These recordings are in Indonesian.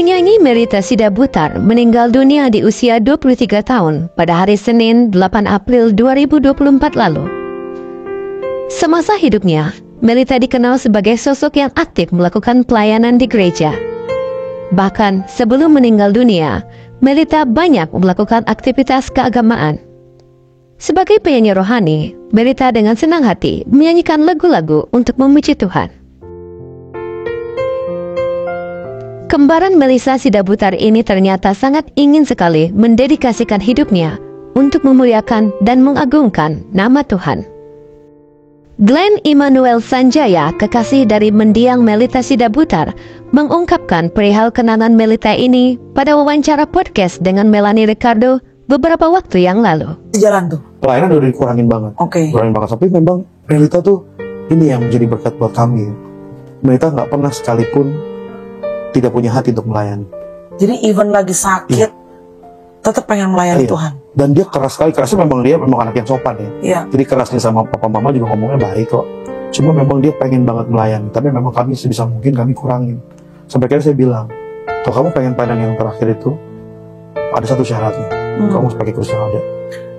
Penyanyi Melita Sidabutar meninggal dunia di usia 23 tahun pada hari Senin 8 April 2024 lalu. Semasa hidupnya, Melita dikenal sebagai sosok yang aktif melakukan pelayanan di gereja. Bahkan sebelum meninggal dunia, Melita banyak melakukan aktivitas keagamaan. Sebagai penyanyi rohani, Melita dengan senang hati menyanyikan lagu-lagu untuk memuji Tuhan. Kembaran Melisa Sidabutar ini ternyata sangat ingin sekali mendedikasikan hidupnya untuk memuliakan dan mengagungkan nama Tuhan. Glenn Immanuel Sanjaya, kekasih dari mendiang Melita Sidabutar, mengungkapkan perihal kenangan Melita ini pada wawancara podcast dengan Melanie Ricardo beberapa waktu yang lalu. Jalan tuh. Pelayanan udah dikurangin banget. Kurangin banget. Tapi memang Melita tuh ini yang menjadi berkat buat kami. Melita nggak pernah sekalipun tidak punya hati untuk melayani. Jadi even lagi sakit, tetap pengen melayani Tuhan. Dan dia keras sekali. Kerasnya memang dia anak yang sopan ya. Jadi kerasnya sama papa mama juga ngomongnya baik kok. Cuma memang dia pengen banget melayani. Tapi memang kami sebisa mungkin kami kurangin. Sampai akhirnya saya bilang, kalau kamu pengen pelayanan yang terakhir itu, ada satu syaratnya. Kamu harus pakai kursi roda.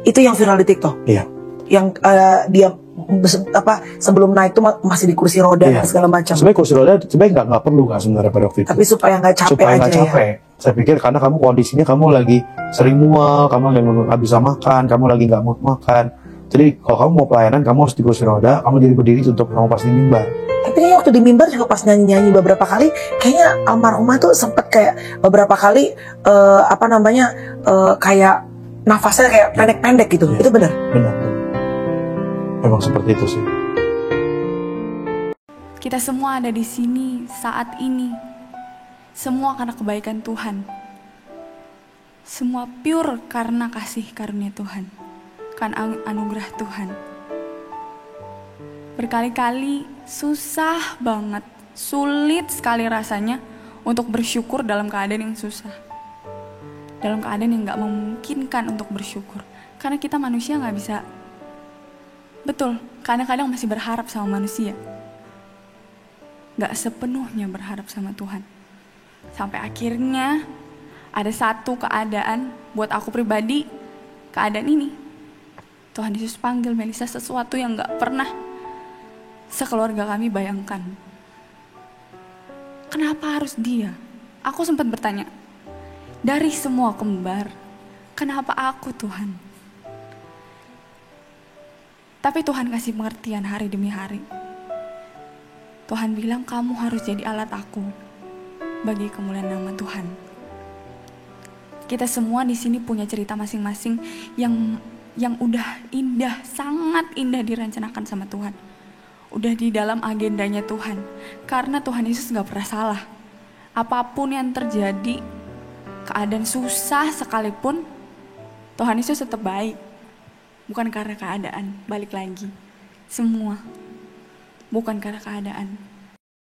Itu yang viral di TikTok? Iya. Yang dia sebelum naik tuh masih di kursi roda dan segala macam. Sebenarnya kursi roda sebenarnya nggak perlu kan sebenarnya pada waktu itu. Tapi supaya nggak capek supaya aja nggak capek. Ya. Saya pikir karena kamu kondisinya kamu lagi sering mual, kamu nggak bisa makan, kamu lagi nggak mau makan. Jadi kalau kamu mau pelayanan kamu harus di kursi roda, kamu jadi berdiri untuk kamu pas di mimbar. Tapi kayaknya waktu di mimbar juga pas nyanyi beberapa kali, kayaknya almarhumah tuh sempet kayak beberapa kali kayak nafasnya kayak pendek-pendek gitu. Itu benar? Benar. Memang seperti itu sih. Kita semua ada di sini saat ini. Semua karena kebaikan Tuhan. Semua pure karena kasih karunia Tuhan. Karena anugerah Tuhan. Berkali-kali susah banget, sulit sekali rasanya untuk bersyukur dalam keadaan yang susah. Dalam keadaan yang gak memungkinkan untuk bersyukur. Karena kita manusia gak bisa. Betul, kadang-kadang masih berharap sama manusia. Gak sepenuhnya berharap sama Tuhan. Sampai akhirnya ada satu keadaan buat aku pribadi, keadaan ini. Tuhan Yesus panggil Melisa sesuatu yang gak pernah sekeluarga kami bayangkan. Kenapa harus dia? Aku sempat bertanya, dari semua kembar, kenapa aku Tuhan? Tapi Tuhan kasih pengertian hari demi hari. Tuhan bilang kamu harus jadi alat aku bagi kemuliaan nama Tuhan. Kita semua di sini punya cerita masing-masing yang udah indah, sangat indah direncanakan sama Tuhan. Udah di dalam agendanya Tuhan. Karena Tuhan Yesus gak pernah salah. Apapun yang terjadi, keadaan susah sekalipun, Tuhan Yesus tetap baik. Bukan karena keadaan, balik lagi. Semua bukan karena keadaan.